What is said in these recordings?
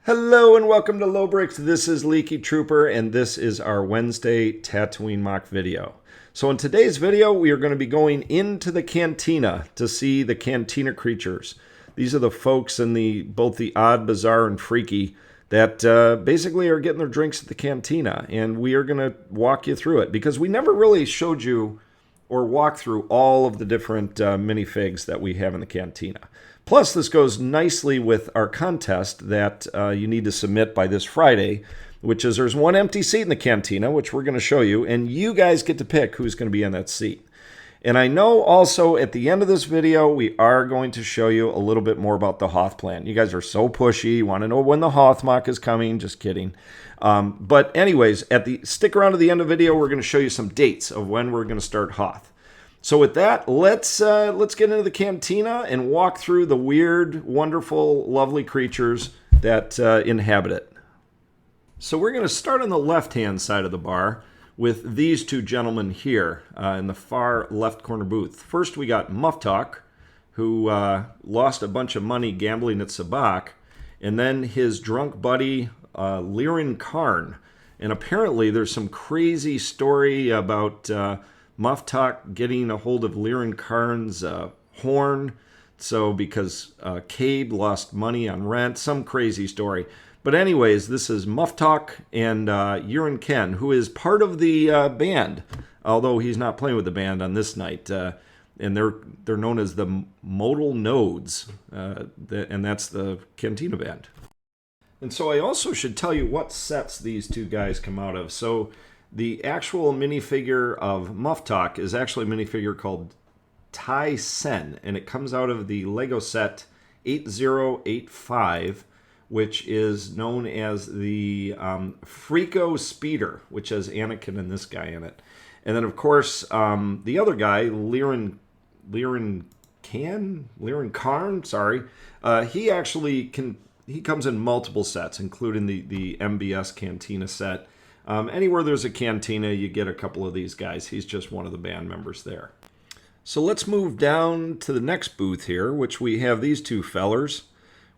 Hello and welcome to Lowbricks. This is Leaky Trooper and this is our Wednesday Tatooine mock video. So in today's video we are going to be going into the cantina to see the cantina creatures. These are the folks in both the odd, bizarre, and freaky that basically are getting their drinks at the cantina, and we are going to walk you through it because we never really showed you or walked through all of the different minifigs that we have in the cantina. Plus, this goes nicely with our contest that you need to submit by this Friday, which is there's one empty seat in the cantina, which we're going to show you, and you guys get to pick who's going to be in that seat. And I know also at the end of this video, we are going to show you a little bit more about the Hoth plan. You guys are so pushy. You want to know when the Hoth mock is coming. Just kidding. But anyways, stick around to the end of the video. We're going to show you some dates of when we're going to start Hoth. So with that, let's get into the cantina and walk through the weird, wonderful, lovely creatures that inhabit it. So we're going to start on the left-hand side of the bar with these two gentlemen here in the far left corner booth. First, we got Muff Talk, who lost a bunch of money gambling at Sabak, and then his drunk buddy, Lirin Karn. And apparently there's some crazy story about Muff Talk getting a hold of Lirin Karn's horn, so because Cabe lost money on rent, some crazy story. But anyways, this is Muff Talk and Lirin Ken, who is part of the band, although he's not playing with the band on this night. And they're known as the Modal Nodes, and that's the Cantina Band. And so I also should tell you what sets these two guys come out of. So the actual minifigure of Muff Talk is actually a minifigure called Tai Sen, and it comes out of the Lego set 8085, which is known as the Freako Speeder, which has Anakin and this guy in it. And then, of course, the other guy, Lirin Karn, sorry, he actually he comes in multiple sets, including the MBS Cantina set. Anywhere there's a cantina, you get a couple of these guys. He's just one of the band members there. So let's move down to the next booth here, which we have these two fellers,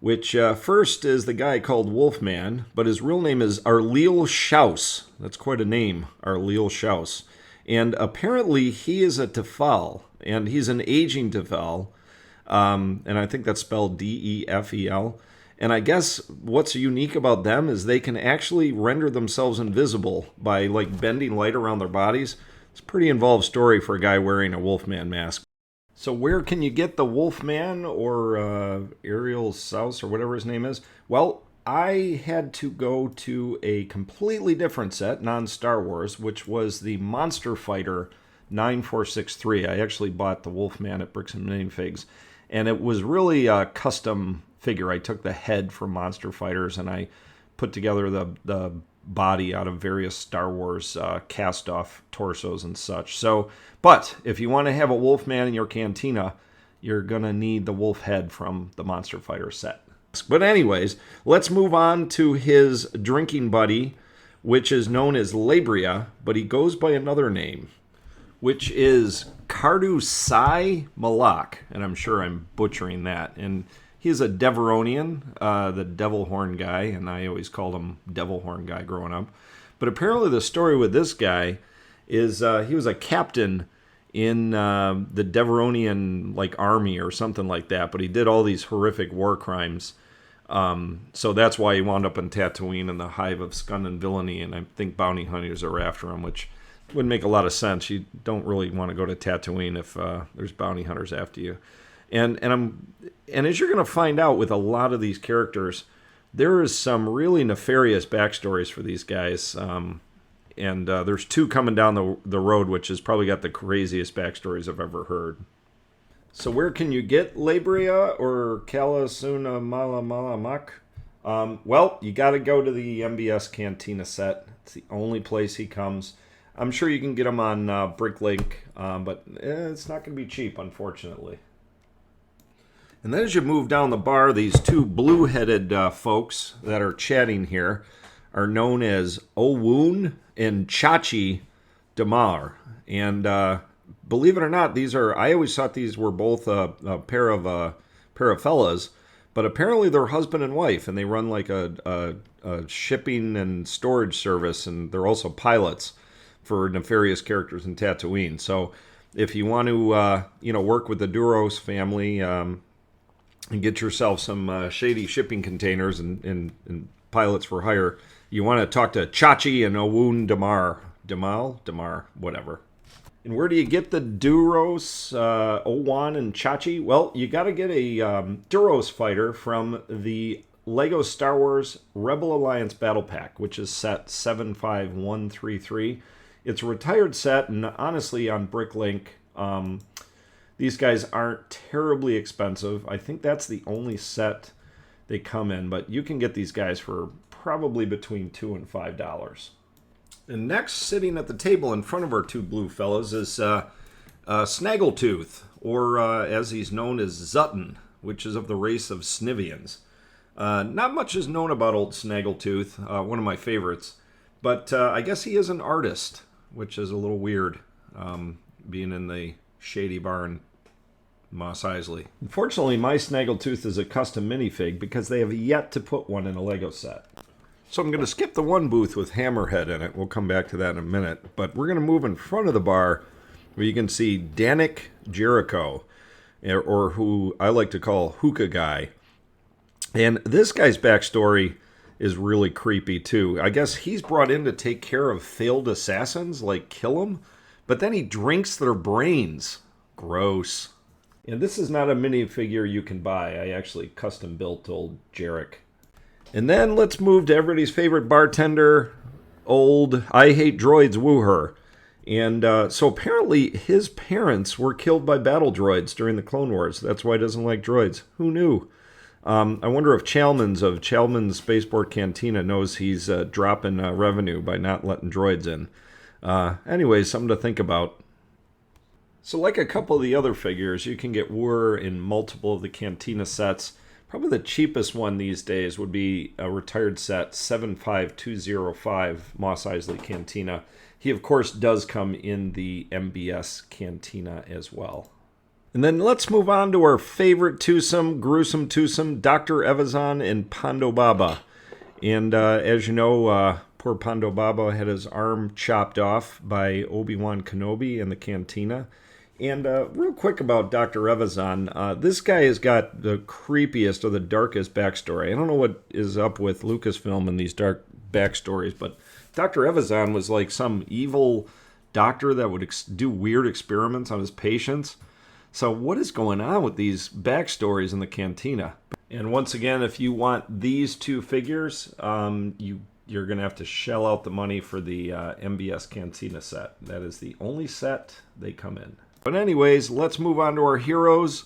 which first is the guy called Wolfman, but his real name is Arleal Schaus. That's quite a name, Arleal Schaus. And apparently he is a Tefal, and he's an aging Tefal, and I think that's spelled D-E-F-E-L. And I guess what's unique about them is they can actually render themselves invisible by like bending light around their bodies. It's a pretty involved story for a guy wearing a Wolfman mask. So where can you get the Wolfman or Ariel Souse or whatever his name is? Well, I had to go to a completely different set, non-Star Wars, which was the Monster Fighter 9463. I actually bought the Wolfman at Bricks and Minifigs, and it was really a custom figure. I took the head from Monster Fighters and I put together the body out of various Star Wars cast-off torsos and such. So, but if you want to have a Wolfman in your cantina, you're going to need the wolf head from the Monster Fighter set. But anyways, let's move on to his drinking buddy, which is known as Labria, but he goes by another name, which is Cardu Sai Malak, and I'm sure I'm butchering that. And he's a Deveronian, the Devil Horn guy, and I always called him Devil Horn guy growing up. But apparently the story with this guy is he was a captain in the Deveronian like army or something like that, but he did all these horrific war crimes. So that's why he wound up in Tatooine in the hive of scum and villainy, and I think bounty hunters are after him, which would make a lot of sense. You don't really want to go to Tatooine if there's bounty hunters after you. And as you're going to find out with a lot of these characters, there is some really nefarious backstories for these guys. And there's two coming down the road, which has probably got the craziest backstories I've ever heard. So where can you get Labria or Kalasuna Malamamak? Well, you got to go to the MBS Cantina set. It's the only place he comes. I'm sure you can get him on Bricklink, but it's not going to be cheap, unfortunately. And then as you move down the bar, these two blue-headed folks that are chatting here are known as Obwan and Chachi Damar. And believe it or not, these are, I always thought these were both a pair of fellas, But apparently they're husband and wife, and they run like a shipping and storage service, and they're also pilots for nefarious characters in Tatooine. So if you want to, work with the Duros family and get yourself some shady shipping containers and pilots for hire, you want to talk to Chachi and Damar, whatever. And where do you get the Duros, Obwan and Chachi? Well, you got to get a Duros fighter from the Lego Star Wars Rebel Alliance Battle Pack, which is set 75133. It's a retired set, and honestly, on Bricklink, these guys aren't terribly expensive. I think that's the only set they come in, but you can get these guys for probably between $2 and $5. And next, sitting at the table in front of our two blue fellas is Snaggletooth, or as he's known as Zutton, which is of the race of Snivians. Not much is known about old Snaggletooth, one of my favorites, but I guess he is an artist, which is a little weird, being in the shady bar in Mos Eisley. Unfortunately, my Snaggletooth is a custom minifig because they have yet to put one in a Lego set. So I'm going to skip the one booth with Hammerhead in it. We'll come back to that in a minute. But we're going to move in front of the bar where you can see Danik Jericho, or who I like to call Hookah Guy. And this guy's backstory is really creepy, too. I guess he's brought in to take care of failed assassins, like kill them, but then he drinks their brains. Gross. And this is not a minifigure you can buy. I actually custom built old Jarek. And then let's move to everybody's favorite bartender, old I Hate Droids Wooher. And so apparently his parents were killed by battle droids during the Clone Wars. That's why he doesn't like droids. Who knew? I wonder if Chalmers of Chalmers Spaceport Cantina knows he's dropping revenue by not letting droids in. Anyways, something to think about. So like a couple of the other figures, you can get Wooher in multiple of the Cantina sets. Probably the cheapest one these days would be a retired set, 75205 Mos Eisley Cantina. He, of course, does come in the MBS Cantina as well. And then let's move on to our favorite twosome, gruesome twosome, Dr. Evazon and Pondo Baba. And as you know, poor Pondo Baba had his arm chopped off by Obi-Wan Kenobi in the Cantina. And real quick about Dr. Evazon, this guy has got the creepiest or the darkest backstory. I don't know what is up with Lucasfilm and these dark backstories, but Dr. Evazon was like some evil doctor that would do weird experiments on his patients. So what is going on with these backstories in the Cantina? And once again, if you want these two figures, you're going to have to shell out the money for the MBS Cantina set. That is the only set they come in. But anyways, let's move on to our heroes.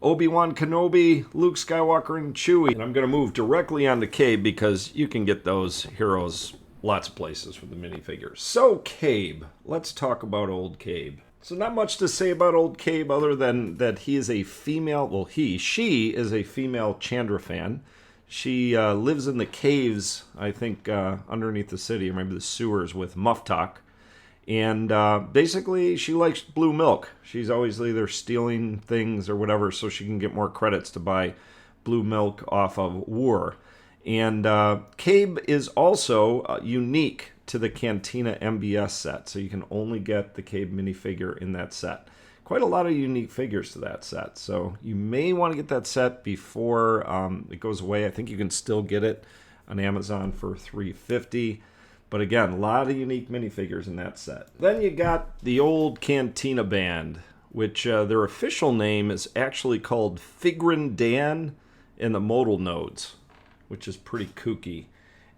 Obi-Wan Kenobi, Luke Skywalker, and Chewie. And I'm going to move directly on to Cabe because you can get those heroes lots of places for the minifigures. So, Cabe. Let's talk about old Cabe. So not much to say about old Cabe other than that he is a female, well she is a female Chandra fan. She lives in the caves, I think, underneath the city, or maybe the sewers with Muff Talk. And basically, she likes blue milk. She's always either stealing things or whatever so she can get more credits to buy blue milk off of War. And Cabe is also unique to the Cantina MBS set, so you can only get the Cabe minifigure in that set. Quite a lot of unique figures to that set, so you may want to get that set before it goes away. I think you can still get it on Amazon for $350. But again, a lot of unique minifigures in that set. Then you got the old Cantina Band, which their official name is actually called Figrin Dan and the Modal Nodes, which is pretty kooky.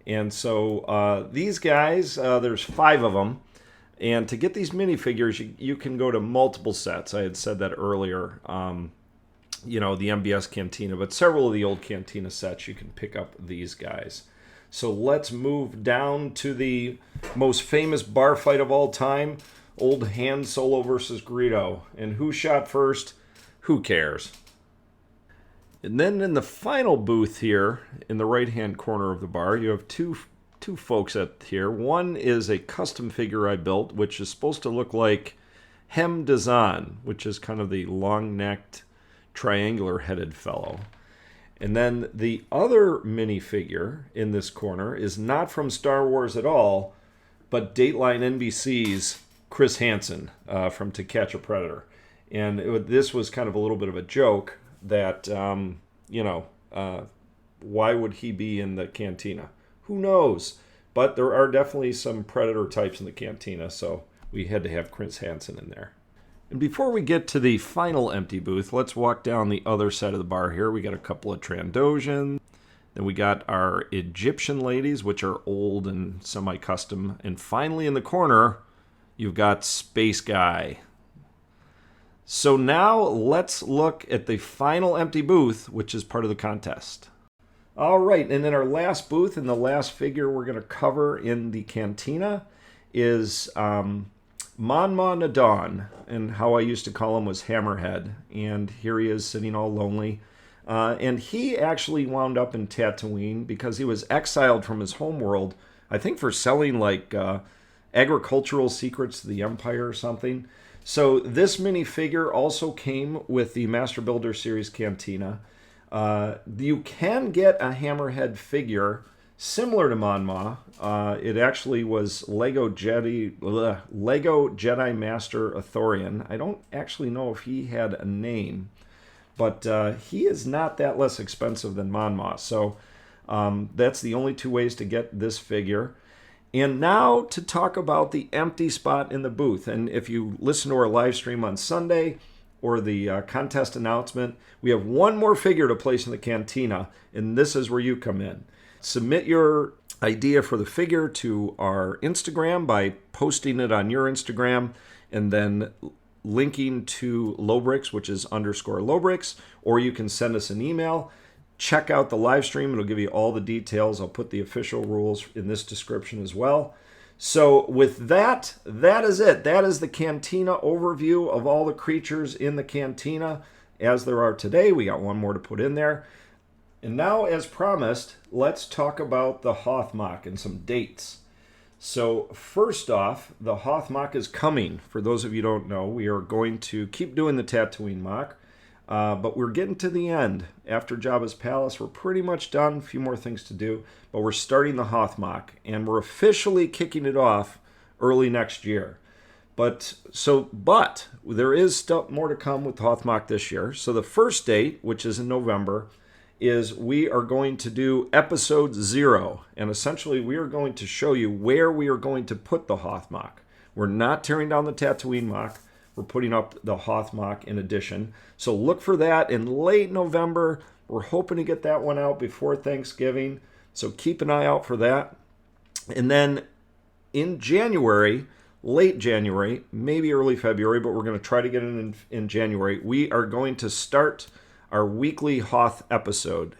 And so these guys, there's 5 of them. And to get these minifigures, you can go to multiple sets. I had said that earlier, the MBS Cantina, but several of the old Cantina sets, you can pick up these guys. So let's move down to the most famous bar fight of all time, old Han Solo versus Greedo. And who shot first? Who cares? And then in the final booth here, in the right-hand corner of the bar, you have two folks here. One is a custom figure I built, which is supposed to look like Hem Dazan, which is kind of the long-necked, triangular-headed fellow. And then the other minifigure in this corner is not from Star Wars at all, but Dateline NBC's Chris Hansen from To Catch a Predator. And this was kind of a little bit of a joke that, why would he be in the Cantina? Who knows? But there are definitely some Predator types in the Cantina, so we had to have Chris Hansen in there. And before we get to the final empty booth, let's walk down the other side of the bar here. We got a couple of Trandoshan. Then we got our Egyptian ladies, which are old and semi-custom. And finally in the corner, you've got Space Guy. So now let's look at the final empty booth, which is part of the contest. All right, and in our last booth, and the last figure we're going to cover in the Cantina is Mon Mon Adon, and how I used to call him was Hammerhead. And here he is sitting all lonely. And he actually wound up in Tatooine because he was exiled from his homeworld, I think for selling like agricultural secrets to the Empire or something. So this minifigure also came with the Master Builder Series Cantina. You can get a Hammerhead figure similar to Mon Ma. It actually was Lego Jedi Master Athorian. I don't actually know if he had a name, but he is not that less expensive than Mon Ma. So that's the only two ways to get this figure. And now to talk about the empty spot in the booth. And if you listen to our live stream on Sunday or the contest announcement, we have one more figure to place in the Cantina, and this is where you come in. Submit your idea for the figure to our Instagram by posting it on your Instagram and then linking to Lobrix, which is _Lobrix, or you can send us an email. Check out the live stream. It'll give you all the details. I'll put the official rules in this description as well. So with that, that is it. That is the Cantina overview of all the creatures in the Cantina as there are today. We got one more to put in there. And now, as promised, let's talk about the Hoth MOC and some dates. So first off, the Hoth MOC is coming. For those of you who don't know, we are going to keep doing the Tatooine MOC. But we're getting to the end. After Jabba's Palace, we're pretty much done. A few more things to do. But we're starting the Hoth MOC. And we're officially kicking it off early next year. But there is still more to come with Hoth MOC this year. So the first date, which is in November, is we are going to do episode 0. And essentially, we are going to show you where we are going to put the Hoth MOC. We're not tearing down the Tatooine MOC. We're putting up the Hoth MOC in addition. So look for that in late November. We're hoping to get that one out before Thanksgiving. So keep an eye out for that. And then in January, late January, maybe early February, but we're going to try to get it in January, we are going to start our weekly Hoth MOC episode.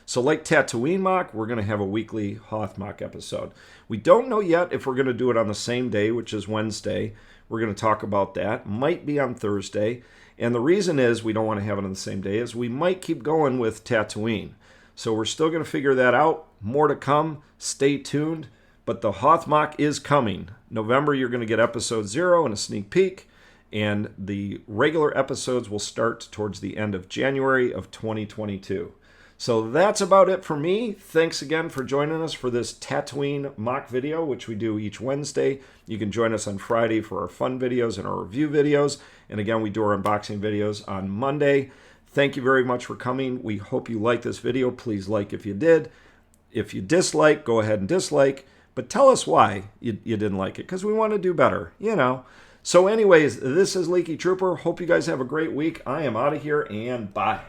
So like Tatooine MOC, we're going to have a weekly Hoth MOC episode. We don't know yet if we're going to do it on the same day, which is Wednesday. We're going to talk about that. Might be on Thursday. And the reason is we don't want to have it on the same day is we might keep going with Tatooine. So we're still going to figure that out. More to come. Stay tuned. But the Hoth MOC is coming. November, you're going to get episode 0 and a sneak peek. And the regular episodes will start towards the end of January of 2022. So that's about it for me. Thanks again for joining us for this Tatooine MOC video, which we do each Wednesday. You can join us on Friday for our fun videos and our review videos. And again, we do our unboxing videos on Monday. Thank you very much for coming. We hope you liked this video. Please like if you did. If you dislike, go ahead and dislike. But tell us why you didn't like it, because we want to do better, So anyways, this is Leaky Trooper. Hope you guys have a great week. I am out of here, and bye.